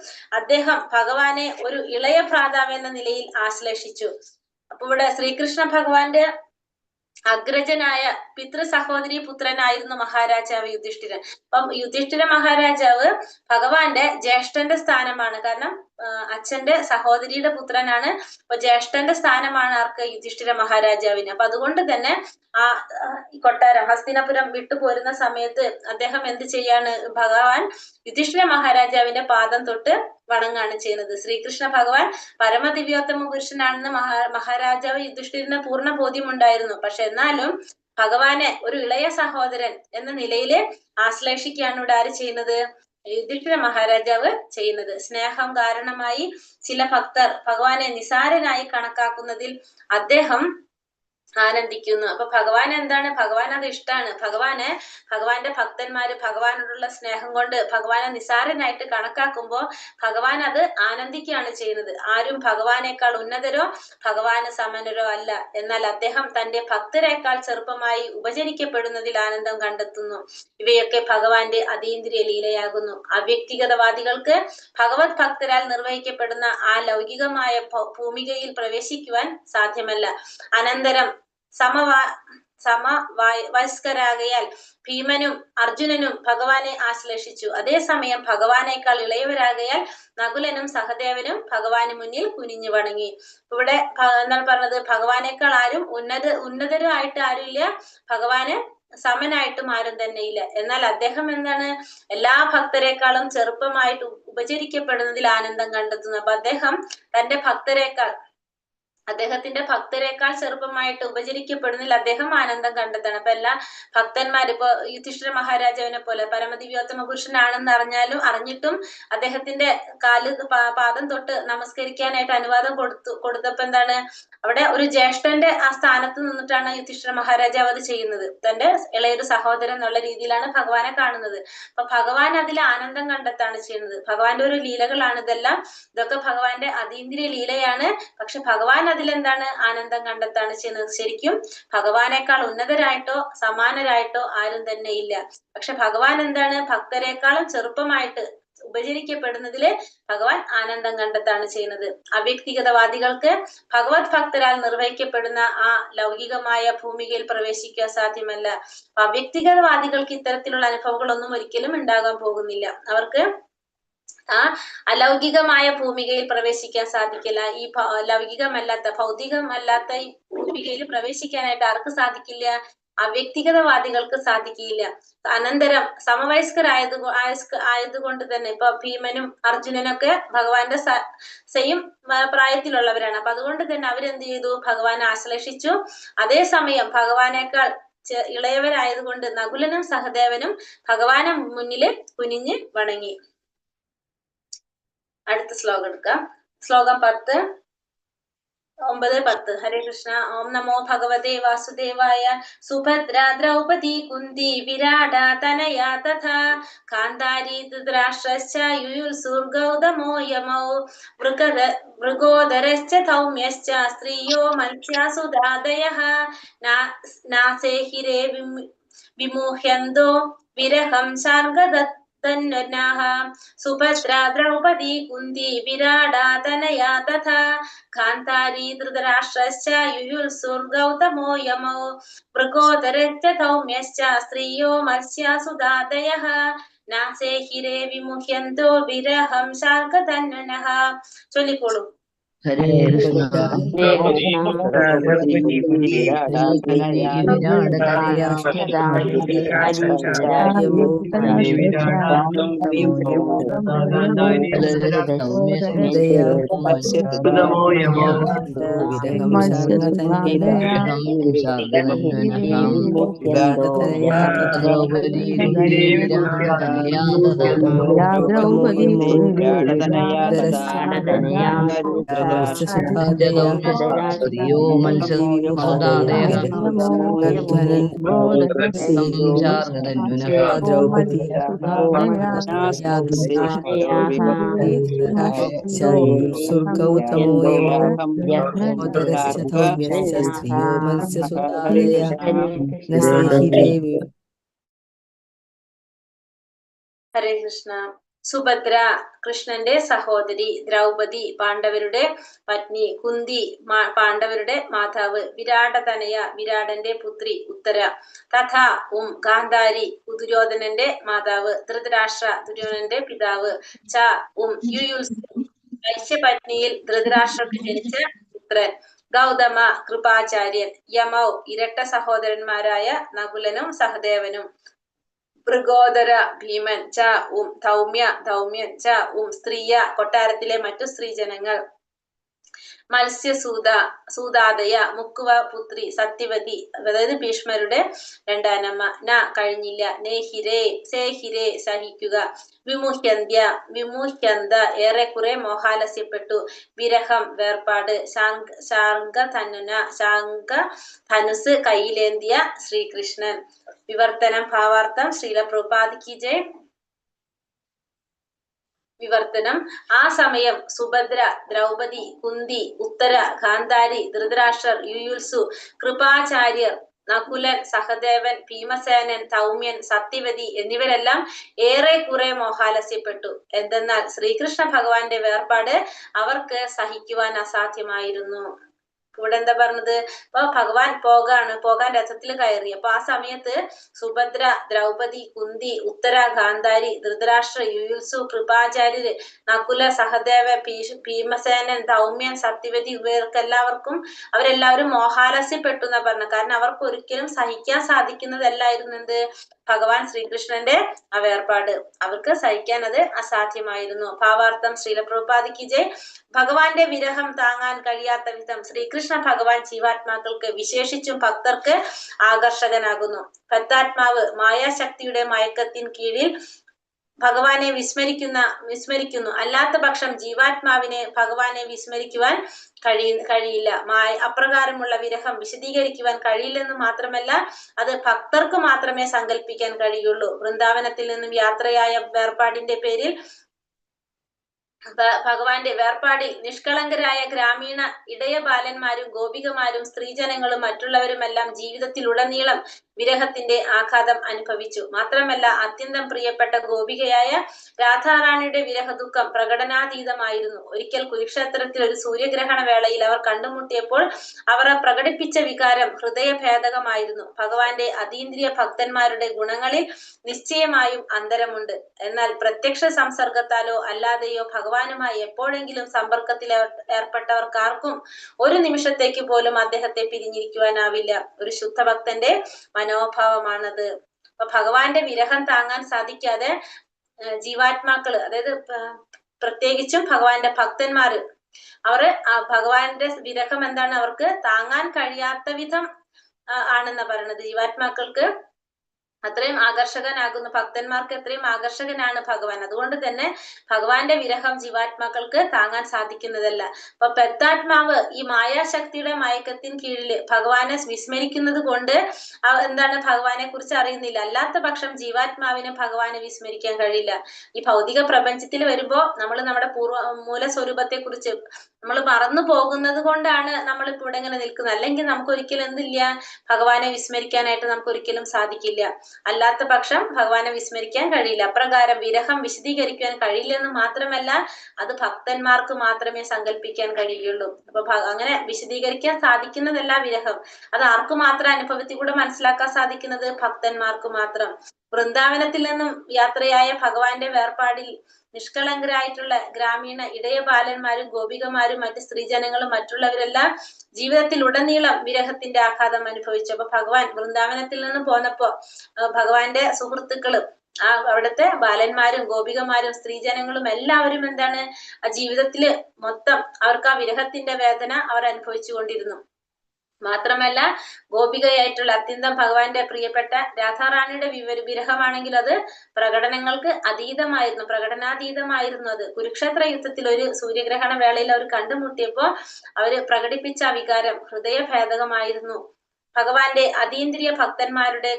അദ്ദേഹം ഭഗവാനെ ഒരു ഇളയ ഭ്രാതാവ് എന്ന നിലയിൽ ആശ്ലേഷിച്ചു. അപ്പൊ ഇവിടെ ശ്രീകൃഷ്ണ ഭഗവാന്റെ അഗ്രജനായ പിതൃ സഹോദരി പുത്രനായിരുന്നു മഹാരാജാവ് യുധിഷ്ഠിരൻ. അപ്പം യുധിഷ്ഠിര മഹാരാജാവ് ഭഗവാന്റെ ജ്യേഷ്ഠന്റെ സ്ഥാനമാണ്. കാരണം അച്ഛന്റെ സഹോദരിയുടെ പുത്രനാണ്. അപ്പൊ ജ്യേഷ്ഠന്റെ സ്ഥാനമാണ് ആർക്ക്? യുധിഷ്ഠിര മഹാരാജാവിന്. അപ്പൊ അതുകൊണ്ട് തന്നെ ആ കൊട്ടാരം ഹസ്തിനപുരം വിട്ടുപോരുന്ന സമയത്ത് അദ്ദേഹം എന്ത് ചെയ്യാണ്? ഭഗവാൻ യുധിഷ്ഠിര മഹാരാജാവിന്റെ പാദം തൊട്ട് വണങ്ങാണ് ചെയ്യുന്നത്. ശ്രീകൃഷ്ണ ഭഗവാൻ പരമദിവ്യോത്തമ പുരുഷനാണെന്ന് മഹാരാജാവ് യുധിഷ്ഠിരന് പൂർണ്ണ ബോധ്യമുണ്ടായിരുന്നു. പക്ഷെ എന്നാലും ഭഗവാനെ ഒരു ഇളയ സഹോദരൻ എന്ന നിലയില് ആശ്ലേഷിക്കുകയാണ് ഇവിടെ ആര് ചെയ്യുന്നത്? യുധിഷ്ഠിര മഹാരാജാവ് ചെയ്യുന്നത്. സ്നേഹം കാരണമായി ചില ഭക്തർ ഭഗവാനെ നിസാരനായി കണക്കാക്കുന്നതിൽ അദ്ദേഹം ആനന്ദിക്കുന്നു. അപ്പൊ ഭഗവാൻ എന്താണ്? ഭഗവാൻ അത് ഇഷ്ടമാണ്. ഭഗവാന്റെ ഭക്തന്മാര് ഭഗവാനോടുള്ള സ്നേഹം കൊണ്ട് ഭഗവാനെ നിസാരനായിട്ട് കണക്കാക്കുമ്പോ ഭഗവാൻ അത് ആനന്ദിക്കുകയാണ് ചെയ്യുന്നത്. ആരും ഭഗവാനേക്കാൾ ഉന്നതരോ ഭഗവാന് സമനരോ അല്ല. എന്നാൽ അദ്ദേഹം തന്റെ ഭക്തരെക്കാൾ ചെറുപ്പമായി ഉപചരിക്കപ്പെടുന്നതിൽ ആനന്ദം കണ്ടെത്തുന്നു. ഇവയൊക്കെ ഭഗവാന്റെ അതീന്ദ്രിയ ലീലയാകുന്നു. അവ്യക്തിഗതവാദികൾക്ക് ഭഗവത് ഭക്തരാൽ നിർവഹിക്കപ്പെടുന്ന ആ ലൗകികമായ ഭൂമികയിൽ പ്രവേശിക്കുവാൻ സാധ്യമല്ല. അനന്തരം സമവയസ്കരാകയാൽ ഭീമനും അർജുനനും ഭഗവാനെ ആശ്ലേഷിച്ചു. അതേസമയം ഭഗവാനേക്കാൾ ഇളയവരാകയാൽ നകുലനും സഹദേവനും ഭഗവാന് മുന്നിൽ കുനിഞ്ഞു വണങ്ങി. ഇവിടെ എന്താണ് പറഞ്ഞത്? ഭഗവാനേക്കാൾ ആരും ഉന്നതരായിട്ട് ആരുമില്ല, ഭഗവാന് സമനായിട്ടും ആരും തന്നെ ഇല്ല. എന്നാൽ അദ്ദേഹം എന്താണ്? എല്ലാ ഭക്തരെക്കാളും ചെറുപ്പമായിട്ട് ഉപചരിക്കപ്പെടുന്നതിൽ ആനന്ദം കണ്ടെത്തുന്നു. അപ്പൊ അദ്ദേഹം അദ്ദേഹത്തിന്റെ ഭക്തരെക്കാൾ ചെറുപ്പമായിട്ട് ഉപചരിക്കപ്പെടുന്നതിൽ അദ്ദേഹം ആനന്ദം കണ്ടെത്താണ്. അപ്പൊ എല്ലാ ഭക്തന്മാരും ഇപ്പൊ യുധിഷ്ഠിര മഹാരാജാവിനെ പോലെ പരമദിവ്യോത്തമ പുരുഷനാണെന്ന് അറിഞ്ഞിട്ടും അദ്ദേഹത്തിന്റെ പാദം തൊട്ട് നമസ്കരിക്കാനായിട്ട് അനുവാദം കൊടുത്തപ്പോ എന്താണ്? അവിടെ ഒരു ജ്യേഷ്ഠന്റെ ആ സ്ഥാനത്ത് നിന്നിട്ടാണ് യുധിഷ്ഠിര മഹാരാജാവ് അത് ചെയ്യുന്നത്. തന്റെ ഇളയൊരു സഹോദരൻ എന്നുള്ള രീതിയിലാണ് ഭഗവാനെ കാണുന്നത്. അപ്പൊ ഭഗവാൻ അതിൽ ആനന്ദം കണ്ടെത്താണ് ചെയ്യുന്നത്. ഭഗവാന്റെ ഒരു ലീലകളാണ് ഇതെല്ലാം. ഇതൊക്കെ ഭഗവാന്റെ അതീന്ദ്രിയ ലീലയാണ്. പക്ഷെ ഭഗവാൻ അതിലെന്താണ്? ആനന്ദം കണ്ടെത്താണ് ചെയ്യുന്നത്. ശരിക്കും ഭഗവാനേക്കാൾ ഉന്നതരായിട്ടോ സമാനരായിട്ടോ ആരും തന്നെ ഇല്ല. പക്ഷെ ഭഗവാൻ എന്താണ്? ഭക്തരെക്കാളും ചെറുപ്പമായിട്ട് ഉപചരിക്കപ്പെടുന്നതില് ഭഗവാൻ ആനന്ദം കണ്ടെത്താണ് ചെയ്യുന്നത്. അവ്യക്തിഗതവാദികൾക്ക് ഭഗവത് ഭക്തരാൽ നിർവഹിക്കപ്പെടുന്ന ആ ലൗകികമായ ഭൂമികയിൽ പ്രവേശിക്കാൻ സാധ്യമല്ല. അവ്യക്തിഗതവാദികൾക്ക് ഇത്തരത്തിലുള്ള അനുഭവങ്ങളൊന്നും ഒരിക്കലും ഉണ്ടാകാൻ പോകുന്നില്ല. അവർക്ക് ആ അലൗകികമായ ഭൂമികയിൽ പ്രവേശിക്കാൻ സാധിക്കില്ല. ഈ ലൗകികമല്ലാത്ത ഭൗതികമല്ലാത്ത ഈ ഭൂമികയിൽ പ്രവേശിക്കാനായിട്ട് ആർക്ക് സാധിക്കില്ല? അവ്യക്തിഗതവാദികൾക്ക് സാധിക്കില്ല. അനന്തരം സമവയസ്കരായതുകൊണ്ട് തന്നെ ഇപ്പൊ ഭീമനും അർജുനനൊക്കെ ഭഗവാന്റെ സെയിം പ്രായത്തിലുള്ളവരാണ്. അപ്പൊ അതുകൊണ്ട് തന്നെ അവരെന്ത് ചെയ്തു? ഭഗവാനെ ആശ്ലേഷിച്ചു. അതേസമയം ഭഗവാനേക്കാൾ ഇളയവരായതുകൊണ്ട് നകുലനും സഹദേവനും ഭഗവാനെ മുന്നില് കുനിഞ്ഞ് വണങ്ങി. അടുത്ത ശ്ലോകം എടുക്കാം. ശ്ലോകം 10. 9-10 ഹരേ കൃഷ്ണ. ഓം നമോ ഭഗവതേ വാസുദേവായ. സുഭദ്ര ദ്രൗപദി കുന്തി വിരാട തനയാ തഥാ കാന്താരി ധൃതരാഷ്ട്രശ്ച യുയുത്സുർഗൗതമോ യമൗ മൃഗോദരശ്ച ധൗമ്യശ്ച സ്ത്രീയോ മത്സ്യാസുതാദയഃ നാസേഹിരേ വിമുഹ്യന്തോ വിരഹം ശാർഗദത്തന്വനാഃ സുഭദ്ര ദ്രൗപദി കുന്തി വിരാട തനയാ തഥാ കാന്താരി ധൃതരാഷ്ട്രശ്ച യുയുത്സുർഗൗതമോ യമൗ മൃഗോദരശ്ച ധൗമ്യശ്ച സ്ത്രീയോ മത്സ്യാസുതാദയഃ നാസേഹിരേ വിമുഹ്യന്തോ വിരഹം ശാർഗദന്വനഃ. ചൊല്ലിക്കോളൂ. ഹരേ കൃഷ്ണ സ്ത്രീയോ ഹരേ കൃഷ്ണ. സുഭദ്ര കൃഷ്ണന്റെ സഹോദരി, ദ്രൗപദി പാണ്ഡവരുടെ പത്നി, കുന്തി പാണ്ഡവരുടെ മാതാവ്, വിരാടതനയ വിരാടന്റെ പുത്രി ഉത്തര, തഥാ ഗാന്ധാരി ദുര്യോധനന്റെ മാതാവ്, ധൃതരാഷ്ട്ര ദുര്യോധനന്റെ പിതാവ്, ച യുയുത്സു വൈശ്യപത്നിയിൽ ധൃതരാഷ്ട്രക്ക് ജനിച്ച പുത്രൻ, ഗൗതമ കൃപാചാര്യൻ, യമൗ ഇരട്ട സഹോദരന്മാരായ നകുലനും സഹദേവനും, മൃഗോദര ഭീമൻ, ച ധൗമ്യൻ, ച സ്ത്രീയ കൊട്ടാരത്തിലെ മറ്റു സ്ത്രീജനങ്ങൾ, മത്സ്യസൂതാദയ മുക്കുവ പുത്രി സത്യവതി, അതായത് ഭീഷ്മരുടെ രണ്ടാനമ്മ, കഴിഞ്ഞില്ല, സേഹിരേ സഹിക്കുക, വിമുഹ്യന്ത ഏറെക്കുറെ മോഹാലസ്യപ്പെട്ടു, വിരഹം വേർപാട്, ശാംഖധനുസ് കയ്യിലേന്തിയ ശ്രീകൃഷ്ണൻ. വിവർത്തനം ഭാവാർത്ഥം. ശ്രീല പ്രഭുപാദ് കി ജയ്. വിവർത്തനം. ആ സമയം സുഭദ്ര, ദ്രൗപദി, കുന്തി, ഉത്തര, ഗാന്ധാരി, ധൃതരാഷ്ട്രർ, യുയുത്സു, കൃപാചാര്യർ, നകുലൻ, സഹദേവൻ, ഭീമസേനൻ, ധൗമ്യൻ, സത്യവതി എന്നിവരെല്ലാം ഏറെ കുറെ മോഹാലസ്യപ്പെട്ടു. എന്തെന്നാൽ ശ്രീകൃഷ്ണ ഭഗവാന്റെ വേർപാട് അവർക്ക് സഹിക്കുവാൻ അസാധ്യമായിരുന്നു. ഇവിടെ എന്താ പറഞ്ഞത്? അപ്പൊ ഭഗവാൻ പോകാൻ രഥത്തിൽ കയറി. അപ്പൊ ആ സമയത്ത് സുഭദ്ര, ദ്രൗപദി, കുന്തി, ഉത്തര, ഗാന്ധാരി, ധൃതരാഷ്ട്ര, യുയുത്സു, കൃപാചാര്യര്, നകുല, സഹദേവ, ഭീമസേനൻ, ധൗമ്യൻ, സത്യവതി അവരെല്ലാവരും മോഹാലസ്യപ്പെട്ടു എന്നാ പറഞ്ഞത്. കാരണം അവർക്ക് ഒരിക്കലും സഹിക്കാൻ സാധിക്കുന്നതല്ലായിരുന്നു എന്ത്? ഭഗവാൻ ശ്രീകൃഷ്ണന്റെ ആ വേർപാട്. അവർക്ക് സഹിക്കാൻ അത് അസാധ്യമായിരുന്നു. ഭാവാർത്ഥം. ശ്രീല പ്രഭുപാദ് കി ജയ്. ഭഗവാന്റെ വിരഹം താങ്ങാൻ കഴിയാത്ത വിധം ശ്രീകൃഷ്ണ ഭഗവാൻ ജീവാത്മാക്കൾക്ക്, വിശേഷിച്ചും ഭക്തർക്ക് ആകർഷകനാകുന്നു. ഭക്താത്മാവ് മായാശക്തിയുടെ മയക്കത്തിൻ കീഴിൽ ഭഗവാനെ വിസ്മരിക്കുന്നു. അല്ലാത്ത പക്ഷം ജീവാത്മാവിനെ ഭഗവാനെ വിസ്മരിക്കുവാൻ കഴിയില്ല. അപ്രകാരമുള്ള വിരഹം വിശദീകരിക്കുവാൻ കഴിയില്ലെന്ന് മാത്രമല്ല, അത് ഭക്തർക്ക് മാത്രമേ സങ്കല്പിക്കാൻ കഴിയുള്ളൂ. വൃന്ദാവനത്തിൽ നിന്നും യാത്രയായ വേർപാടിന്റെ പേരിൽ ഭഗവാന്റെ വേർപാടിൽ നിഷ്കളങ്കരായ ഗ്രാമീണ ഇടയ ബാലന്മാരും ഗോപികമാരും സ്ത്രീജനങ്ങളും മറ്റുള്ളവരുമെല്ലാം ജീവിതത്തിലുടനീളം വിരഹത്തിന്റെ ആഘാതം അനുഭവിച്ചു. മാത്രമല്ല, അത്യന്തം പ്രിയപ്പെട്ട ഗോപികയായ രാധാറാണിയുടെ വിരഹ ദുഃഖം പ്രകടനാതീതമായിരുന്നു. ഒരിക്കൽ കുരുക്ഷേത്രത്തിൽ ഒരു സൂര്യഗ്രഹണ വേളയിൽ അവർ കണ്ടുമുട്ടിയപ്പോൾ അവർ പ്രകടിപ്പിച്ച വികാരം ഹൃദയഭേദകമായിരുന്നു. ഭഗവാന്റെ അതീന്ദ്രിയ ഭക്തന്മാരുടെ ഗുണങ്ങളിൽ നിശ്ചയമായും അന്തരമുണ്ട്. എന്നാൽ പ്രത്യക്ഷ സംസർഗത്താലോ അല്ലാതെയോ ഭഗവാനുമായി എപ്പോഴെങ്കിലും സമ്പർക്കത്തിൽ ഏർപ്പെട്ടവർക്കാർക്കും ഒരു നിമിഷത്തേക്ക് പോലും അദ്ദേഹത്തെ പിരിഞ്ഞിരിക്കുവാനാവില്ല. ഒരു ശുദ്ധഭക്തന്റെ മനോഭാവമാണത്. അപ്പൊ ഭഗവാന്റെ വിരഹം താങ്ങാൻ സാധിക്കാതെ ജീവാത്മാക്കള്, അതായത് പ്രത്യേകിച്ചും ഭഗവാന്റെ ഭക്തന്മാര്, ഭഗവാന്റെ വിരഹം എന്താണ്? അവർക്ക് താങ്ങാൻ കഴിയാത്ത വിധം ആണെന്നാ പറയണത്. ജീവാത്മാക്കൾക്ക് അത്രയും ആകർഷകനാകുന്നു, ഭക്തന്മാർക്ക് എത്രയും ആകർഷകനാണ് ഭഗവാൻ. അതുകൊണ്ട് തന്നെ ഭഗവാന്റെ വിരഹം ജീവാത്മാക്കൾക്ക് താങ്ങാൻ സാധിക്കുന്നതല്ല. അപ്പൊ പെത്താത്മാവ് ഈ മായാശക്തിയുടെ മയക്കത്തിന് കീഴില് ഭഗവാനെ വിസ്മരിക്കുന്നത് കൊണ്ട് എന്താണ്, ഭഗവാനെ കുറിച്ച് അറിയുന്നില്ല. അല്ലാത്ത പക്ഷം ജീവാത്മാവിന് ഭഗവാനെ വിസ്മരിക്കാൻ കഴിയില്ല. ഈ ഭൗതിക പ്രപഞ്ചത്തിൽ വരുമ്പോ നമ്മൾ നമ്മുടെ മൂല സ്വരൂപത്തെ കുറിച്ച് നമ്മൾ മറന്നു പോകുന്നത് കൊണ്ടാണ് നമ്മളിപ്പോ ഇവിടെ ഇങ്ങനെ നിൽക്കുന്നത്. അല്ലെങ്കിൽ നമുക്ക് ഒരിക്കലും എന്തില്ല, ഭഗവാനെ വിസ്മരിക്കാനായിട്ട് നമുക്ക് ഒരിക്കലും സാധിക്കില്ല. അല്ലാത്ത പക്ഷം ഭഗവാനെ വിസ്മരിക്കാൻ കഴിയില്ല. അപ്രകാരം വിരഹം വിശദീകരിക്കാൻ കഴിയില്ലെന്ന് മാത്രമല്ല, അത് ഭക്തന്മാർക്ക് മാത്രമേ സങ്കല്പിക്കാൻ കഴിയുള്ളൂ. അപ്പൊ അങ്ങനെ വിശദീകരിക്കാൻ സാധിക്കുന്നതല്ല വിരഹം. അത് ആർക്ക് മാത്രം അനുഭവത്തിൽ കൂടെ മനസ്സിലാക്കാൻ സാധിക്കുന്നത്? ഭക്തന്മാർക്ക് മാത്രം. വൃന്ദാവനത്തിൽ നിന്നും യാത്രയായ ഭഗവാന്റെ വേർപാടിൽ നിഷ്കളങ്കരായിട്ടുള്ള ഗ്രാമീണ ഇടയബാലന്മാരും ഗോപികമാരും മറ്റ് സ്ത്രീജനങ്ങളും മറ്റുള്ളവരെല്ലാം ജീവിതത്തിൽ ഉടനീളം വിരഹത്തിന്റെ ആഘാതം അനുഭവിച്ചു. അപ്പൊ ഭഗവാൻ വൃന്ദാവനത്തിൽ നിന്ന് പോന്നപ്പോ ഭഗവാന്റെ സുഹൃത്തുക്കളും അവിടുത്തെ ബാലന്മാരും ഗോപികമാരും സ്ത്രീജനങ്ങളും എല്ലാവരും എന്താണ്, ആ ജീവിതത്തില് മൊത്തം അവർക്ക് ആ വിരഹത്തിന്റെ വേദന അവർ അനുഭവിച്ചു കൊണ്ടിരുന്നു. മാത്രമല്ല ഗോപികയായിട്ടുള്ള അത്യന്തം ഭഗവാന്റെ പ്രിയപ്പെട്ട രാധാറാണിയുടെ വിരഹമാണെങ്കിൽ അത് പ്രകടനങ്ങൾക്ക് അതീതമായിരുന്നു, പ്രകടനാതീതമായിരുന്നു. അത് കുരുക്ഷേത്ര യുദ്ധത്തിൽ ഒരു സൂര്യഗ്രഹണ വേളയിൽ അവർ കണ്ടുമുട്ടിയപ്പോ അവര് പ്രകടിപ്പിച്ച ആ വികാരം ഹൃദയഭേദകമായിരുന്നു. ഭഗവാന്റെ അതീന്ദ്രിയ ഭക്തന്മാരുടെ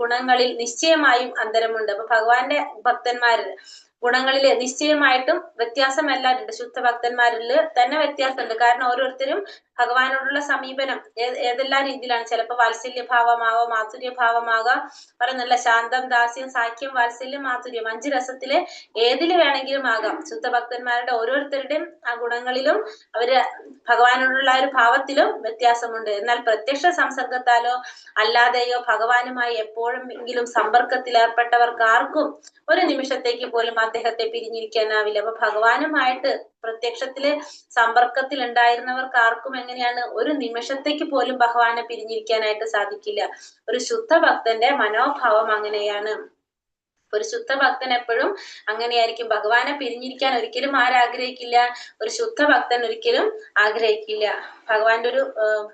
ഗുണങ്ങളിൽ നിശ്ചയമായും അന്തരമുണ്ട്. അപ്പൊ ഭഗവാന്റെ ഭക്തന്മാരിൽ ഗുണങ്ങളിൽ നിശ്ചയമായിട്ടും വ്യത്യാസമെല്ലാവരുണ്ട്. ശുദ്ധ ഭക്തന്മാരിൽ തന്നെ വ്യത്യാസമുണ്ട്. കാരണം ഓരോരുത്തരും ഭഗവാനോടുള്ള സമീപനം ഏതെല്ലാം രീതിയിലാണ്. ചിലപ്പോൾ വാത്സല്യഭാവമാകാം, മാധുര്യഭാവമാകാം, പറയുന്നില്ല ശാന്തം, ദാസ്യം, സാഖ്യം, വാത്സല്യം, മാധുര്യം, 5 രസത്തില് ഏതില് വേണമെങ്കിലും ആകാം. ശുദ്ധ ഭക്തന്മാരുടെ ഓരോരുത്തരുടെയും ആ ഗുണങ്ങളിലും അവര് ഭഗവാനോടുള്ള ഒരു ഭാവത്തിലും വ്യത്യാസമുണ്ട്. എന്നാൽ പ്രത്യക്ഷ സംസർഗത്താലോ അല്ലാതെയോ ഭഗവാനുമായി എപ്പോഴെങ്കിലും സമ്പർക്കത്തിൽ ഏർപ്പെട്ടവർക്ക് ആർക്കും ഒരു നിമിഷത്തേക്ക് പോലും അദ്ദേഹത്തെ പിരിഞ്ഞിരിക്കാനാവില്ല. അപ്പൊ ഭഗവാനുമായിട്ട് പ്രത്യക്ഷത്തില് സമ്പർക്കത്തിൽ ഉണ്ടായിരുന്നവർക്ക് ആർക്കും എങ്ങനെയാണ് ഒരു നിമിഷത്തേക്ക് പോലും ഭഗവാനെ പിരിഞ്ഞിരിക്കാനായിട്ട് സാധിക്കില്ല. ഒരു ശുദ്ധ ഭക്തന്റെ മനോഭാവം അങ്ങനെയാണ്. ഒരു ശുദ്ധ ഭക്തൻ എപ്പോഴും അങ്ങനെയായിരിക്കും. ഭഗവാനെ പിരിഞ്ഞിരിക്കാൻ ഒരിക്കലും ആരാഗ്രഹിക്കില്ല, ഒരു ശുദ്ധ ഭക്തൻ ഒരിക്കലും ആഗ്രഹിക്കില്ല. ഭഗവാന്റെ ഒരു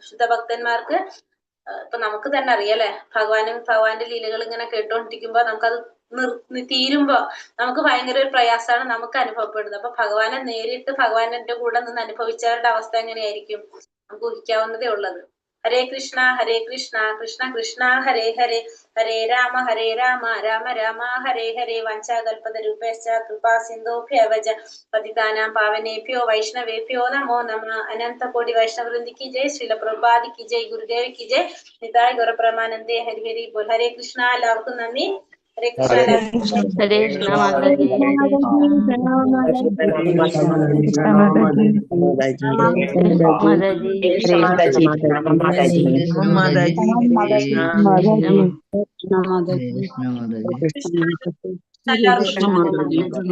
ശുദ്ധ ഭക്തന്മാർക്ക് ഇപ്പൊ നമുക്ക് തന്നെ അറിയാലേ, ഭഗവാന്റെ ലീലകൾ ഇങ്ങനെ കേട്ടോണ്ടിരിക്കുമ്പോ നമുക്കത് തീരുമ്പോ നമുക്ക് ഭയങ്കര ഒരു പ്രയാസമാണ് നമുക്ക് അനുഭവപ്പെടുന്നത്. അപ്പൊ ഭഗവാനെ നേരിട്ട് ഭഗവാന്റെ കൂടെ നിന്ന് അനുഭവിച്ചവരുടെ അവസ്ഥ എങ്ങനെയായിരിക്കും നമുക്ക് ഊഹിക്കാവുന്നതേ ഉള്ളത്. ഹരേ കൃഷ്ണ കൃഷ്ണ കൃഷ്ണ ഹരേ ഹരേ, ഹരേ രാമ രാമ രാമ ഹരേ ഹരേ. വഞ്ചാകൽപതരൂപേശ്ച കൃപാ സിന്ധോഭ്യവച പതിതാനാം പാവനേഭ്യോ വൈഷ്ണവേഭ്യോ നമോ നമഃ. അനന്തകോടി വൈഷ്ണവവൃന്ദി കി ജയ്, ശ്രീല പ്രഭുപാദി കി ജയ്, ഗുരുദേവ് കി ജയ്, നിതായ് ഗൗരപ്രമാനന്ദേ, ഹരി ഹരി ബോൽ. ഹരേ കൃഷ്ണ. എല്ലാവർക്കും നന്ദി. ഹരേ കൃഷ്ണ. ഹരേ കൃഷ്ണ മാതാജി. എല്ലാവർക്കും